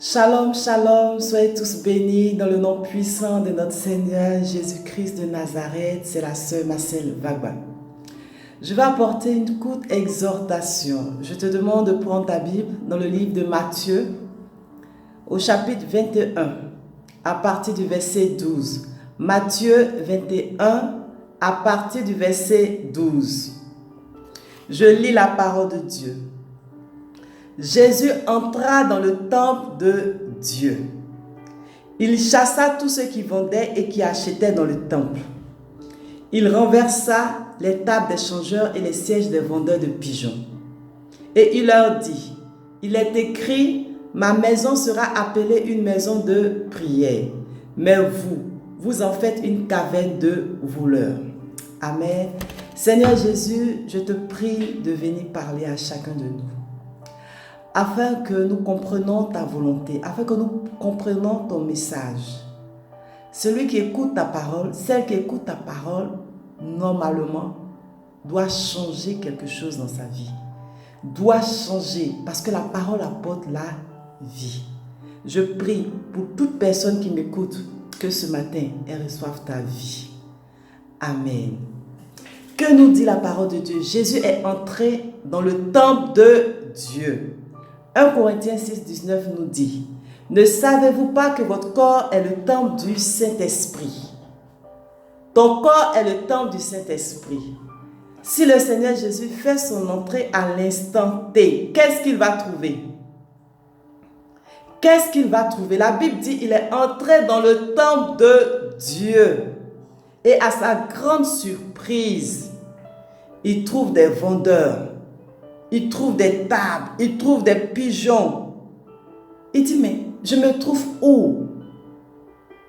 Shalom, shalom, soyez tous bénis dans le nom puissant de notre Seigneur Jésus-Christ de Nazareth. C'est la sœur Marcel Vagba. Je vais apporter une courte exhortation. Je te demande de prendre ta Bible dans le livre de Matthieu, au chapitre 21, à partir du verset 12. Matthieu 21, à partir du verset 12. Je lis la parole de Dieu. Jésus entra dans le temple de Dieu. Il chassa tous ceux qui vendaient et qui achetaient dans le temple. Il renversa les tables des changeurs et les sièges des vendeurs de pigeons. Et il leur dit, il est écrit, ma maison sera appelée une maison de prière, mais vous en faites une caverne de voleurs. Amen. Seigneur Jésus, je te prie de venir parler à chacun de nous, afin que nous comprenions ta volonté, afin que nous comprenions ton message. Celui qui écoute ta parole, celle qui écoute ta parole, normalement, doit changer quelque chose dans sa vie. Doit changer, parce que la parole apporte la vie. Je prie pour toute personne qui m'écoute, que ce matin, elle reçoive ta vie. Amen. Que nous dit la parole de Dieu? Jésus est entré dans le temple de Dieu. 1 Corinthiens 6, 19 nous dit, ne savez-vous pas que votre corps est le temple du Saint-Esprit? Ton corps est le temple du Saint-Esprit. Si le Seigneur Jésus fait son entrée à l'instant T, qu'est-ce qu'il va trouver? Qu'est-ce qu'il va trouver? La Bible dit, il est entré dans le temple de Dieu. Et à sa grande surprise, il trouve des vendeurs. Il trouve des tables, il trouve des pigeons. Il dit, mais je me trouve où?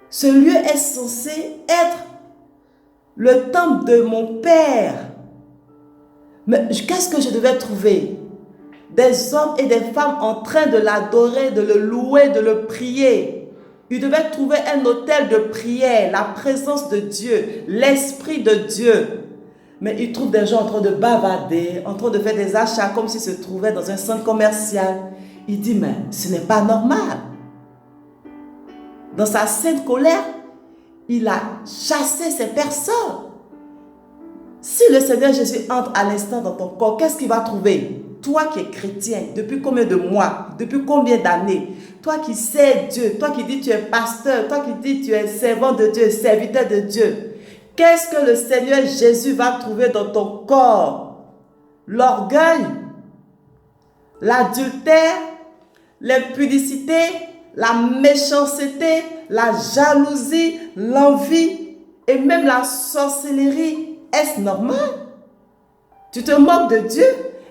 Ce lieu est censé être le temple de mon Père. Mais qu'est-ce que je devais trouver? Des hommes et des femmes en train de l'adorer, de le louer, de le prier. Il devait trouver un autel de prière, la présence de Dieu, l'Esprit de Dieu. Mais il trouve des gens en train de bavarder, en train de faire des achats comme s'ils se trouvaient dans un centre commercial. Il dit, mais ce n'est pas normal. Dans sa sainte colère, il a chassé ces personnes. Si le Seigneur Jésus entre à l'instant dans ton corps, qu'est-ce qu'il va trouver? Toi qui es chrétien, depuis combien de mois, depuis combien d'années? Toi qui sais Dieu, toi qui dis tu es pasteur, toi qui dis tu es servant de Dieu, serviteur de Dieu. Qu'est-ce que le Seigneur Jésus va trouver dans ton corps? L'orgueil, l'adultère, l'impudicité, la méchanceté, la jalousie, l'envie et même la sorcellerie. Est-ce normal? Tu te moques de Dieu?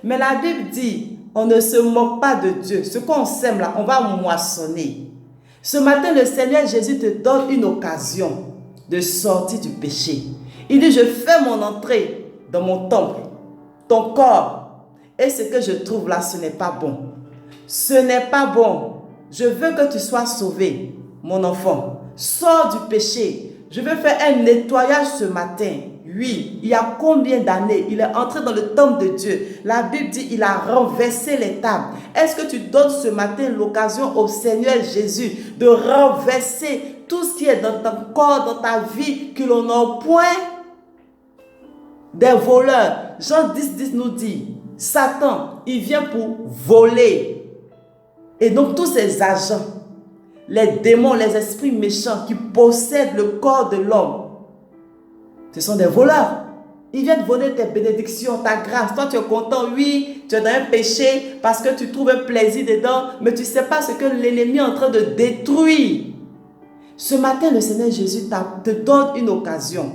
Mais la Bible dit, on ne se moque pas de Dieu. Ce qu'on sème là, on va moissonner. Ce matin, le Seigneur Jésus te donne une occasion de sortir du péché. Il dit, je fais mon entrée dans mon temple, ton corps, et ce que je trouve là, ce n'est pas bon. Ce n'est pas bon. Je veux que tu sois sauvé, mon enfant. Sors du péché. Je veux faire un nettoyage ce matin. Oui, il y a combien d'années il est entré dans le temple de Dieu? La Bible dit il a renversé les tables. Est-ce que tu donnes ce matin l'occasion au Seigneur Jésus de renverser tout ce qui est dans ton corps, dans ta vie, que l'on n'a point? Des voleurs. Jean 10, 10 nous dit, Satan, il vient pour voler. Et donc tous ces agents, les démons, les esprits méchants qui possèdent le corps de l'homme, ce sont des voleurs. Ils viennent voler tes bénédictions, ta grâce. Toi, tu es content, oui, tu es dans un péché parce que tu trouves un plaisir dedans, mais tu ne sais pas ce que l'ennemi est en train de détruire. Ce matin, le Seigneur Jésus te donne une occasion.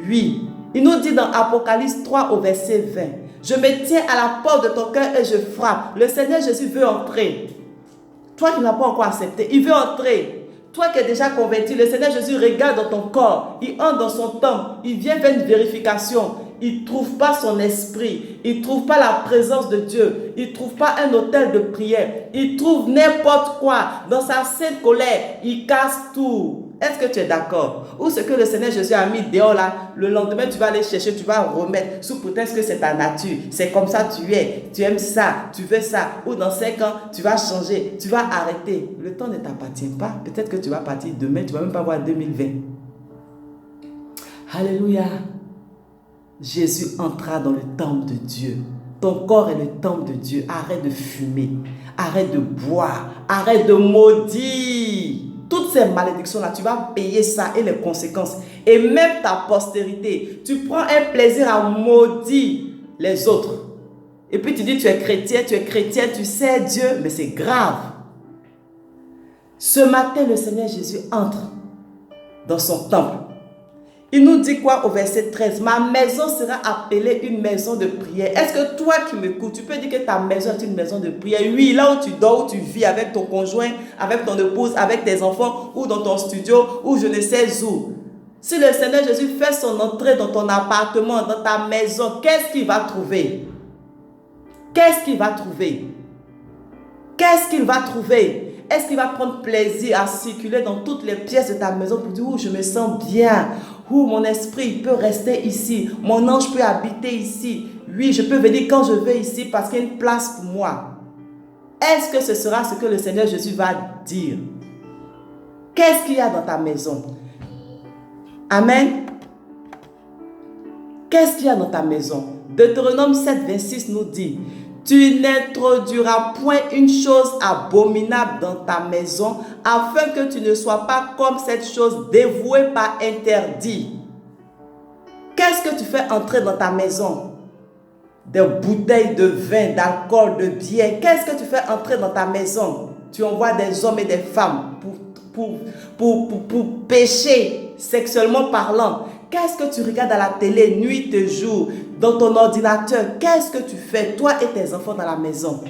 Oui, il nous dit dans Apocalypse 3 au verset 20, je me tiens à la porte de ton cœur et je frappe. Le Seigneur Jésus veut entrer. Toi qui n'as pas encore accepté, il veut entrer. Toi qui es déjà converti, le Seigneur Jésus regarde dans ton corps, il entre dans son temple, il vient faire une vérification. Il ne trouve pas son esprit, il ne trouve pas la présence de Dieu, il ne trouve pas un autel de prière, il trouve n'importe quoi. Dans sa sainte colère, il casse tout. Est-ce que tu es d'accord? Ou ce que le Seigneur Jésus a mis dehors là, le lendemain tu vas aller chercher, tu vas remettre sous prétexte que c'est ta nature. C'est comme ça tu es, tu aimes ça, tu veux ça. Ou dans 5 ans, tu vas changer, tu vas arrêter. Le temps ne t'appartient pas. Peut-être que tu vas partir demain, tu ne vas même pas voir 2020. Alléluia. Jésus entra dans le temple de Dieu. Ton corps est le temple de Dieu. Arrête de fumer, arrête de boire, arrête de maudire. Toutes ces malédictions-là, tu vas payer ça et les conséquences. Et même ta postérité, tu prends un plaisir à maudire les autres. Et puis tu dis, tu es chrétien, tu sais Dieu, mais c'est grave. Ce matin, le Seigneur Jésus entre dans son temple. Il nous dit quoi au verset 13? Ma maison sera appelée une maison de prière. Est-ce que toi qui m'écoutes, tu peux dire que ta maison est une maison de prière? Oui, là où tu dors, où tu vis avec ton conjoint, avec ton épouse, avec tes enfants, ou dans ton studio, ou je ne sais où. Si le Seigneur Jésus fait son entrée dans ton appartement, dans ta maison, qu'est-ce qu'il va trouver? Qu'est-ce qu'il va trouver? Qu'est-ce qu'il va trouver? Est-ce qu'il va prendre plaisir à circuler dans toutes les pièces de ta maison pour dire, oh, je me sens bien, oh, mon esprit peut rester ici, mon ange peut habiter ici, oui, je peux venir quand je veux ici parce qu'il y a une place pour moi. Est-ce que ce sera ce que le Seigneur Jésus va dire? Qu'est-ce qu'il y a dans ta maison? Amen. Qu'est-ce qu'il y a dans ta maison? Deutéronome 7, 26 nous dit, tu n'introduiras point une chose abominable dans ta maison, afin que tu ne sois pas comme cette chose dévouée par interdit. Qu'est-ce que tu fais entrer dans ta maison? Des bouteilles de vin, d'alcool, de bière. Qu'est-ce que tu fais entrer dans ta maison? Tu envoies des hommes et des femmes pour pécher sexuellement parlant. Qu'est-ce que tu regardes à la télé, nuit et jour, dans ton ordinateur? Qu'est-ce que tu fais, toi et tes enfants dans la maison?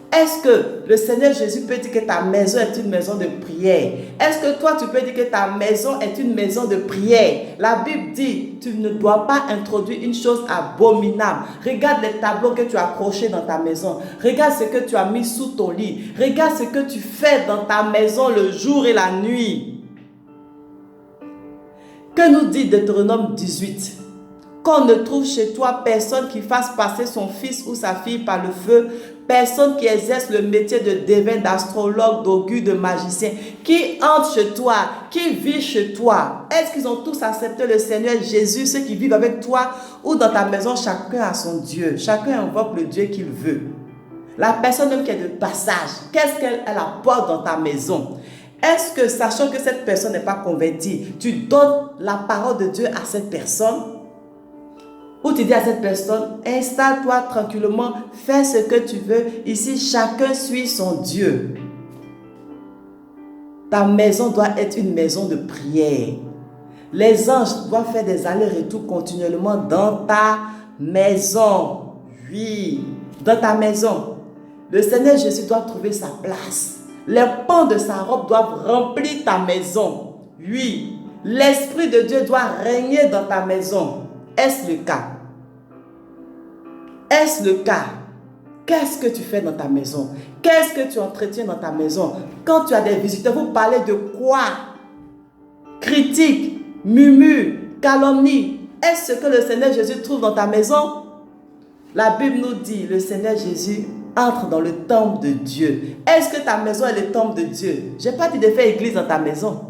Est-ce que le Seigneur Jésus peut dire que ta maison est une maison de prière? Est-ce que toi, tu peux dire que ta maison est une maison de prière? La Bible dit, tu ne dois pas introduire une chose abominable. Regarde les tableaux que tu as accrochés dans ta maison. Regarde ce que tu as mis sous ton lit. Regarde ce que tu fais dans ta maison le jour et la nuit. Que nous dit Deutéronome 18? Qu'on ne trouve chez toi personne qui fasse passer son fils ou sa fille par le feu, personne qui exerce le métier de devin, d'astrologue, d'augur, de magicien, qui entre chez toi, qui vit chez toi. Est-ce qu'ils ont tous accepté le Seigneur Jésus, ceux qui vivent avec toi ou dans ta maison? Chacun a son Dieu, chacun invoque le Dieu qu'il veut. La personne même qui est de passage, qu'est-ce qu'elle apporte dans ta maison? Est-ce que, sachant que cette personne n'est pas convertie, tu donnes la parole de Dieu à cette personne? Ou tu dis à cette personne, installe-toi tranquillement, fais ce que tu veux. Ici, chacun suit son Dieu. Ta maison doit être une maison de prière. Les anges doivent faire des allers-retours continuellement dans ta maison. Oui, dans ta maison. Le Seigneur Jésus doit trouver sa place. Les pans de sa robe doivent remplir ta maison. Oui, l'Esprit de Dieu doit régner dans ta maison. Est-ce le cas? Est-ce le cas? Qu'est-ce que tu fais dans ta maison? Qu'est-ce que tu entretiens dans ta maison? Quand tu as des visiteurs, vous parlez de quoi? Critique, murmure, calomnie. Est-ce que le Seigneur Jésus trouve dans ta maison? La Bible nous dit, le Seigneur Jésus entre dans le temple de Dieu. Est-ce que ta maison est le temple de Dieu? Je n'ai pas dit de faire église dans ta maison.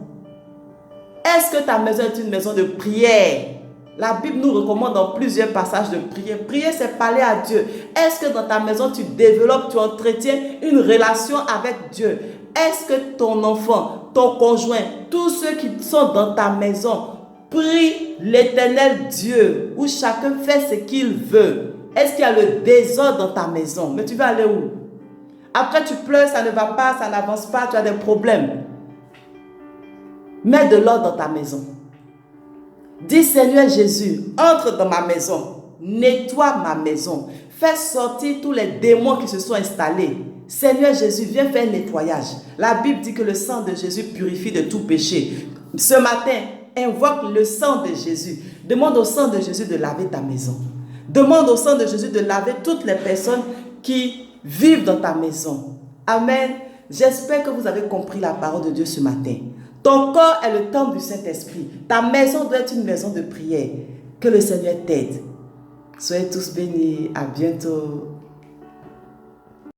Est-ce que ta maison est une maison de prière? La Bible nous recommande dans plusieurs passages de prière. Prier, c'est parler à Dieu. Est-ce que dans ta maison, tu développes, tu entretiens une relation avec Dieu? Est-ce que ton enfant, ton conjoint, tous ceux qui sont dans ta maison prient l'Éternel Dieu, où chacun fait ce qu'il veut? Est-ce qu'il y a le désordre dans ta maison? Mais tu vas aller où? Après, tu pleures, ça ne va pas, ça n'avance pas, tu as des problèmes. Mets de l'ordre dans ta maison. Dis, Seigneur Jésus, entre dans ma maison, nettoie ma maison, fais sortir tous les démons qui se sont installés. Seigneur Jésus, viens faire un nettoyage. La Bible dit que le sang de Jésus purifie de tout péché. Ce matin, invoque le sang de Jésus. Demande au sang de Jésus de laver ta maison. Demande au sang de Jésus de laver toutes les personnes qui vivent dans ta maison. Amen. J'espère que vous avez compris la parole de Dieu ce matin. Ton corps est le temple du Saint-Esprit. Ta maison doit être une maison de prière. Que le Seigneur t'aide. Soyez tous bénis. À bientôt.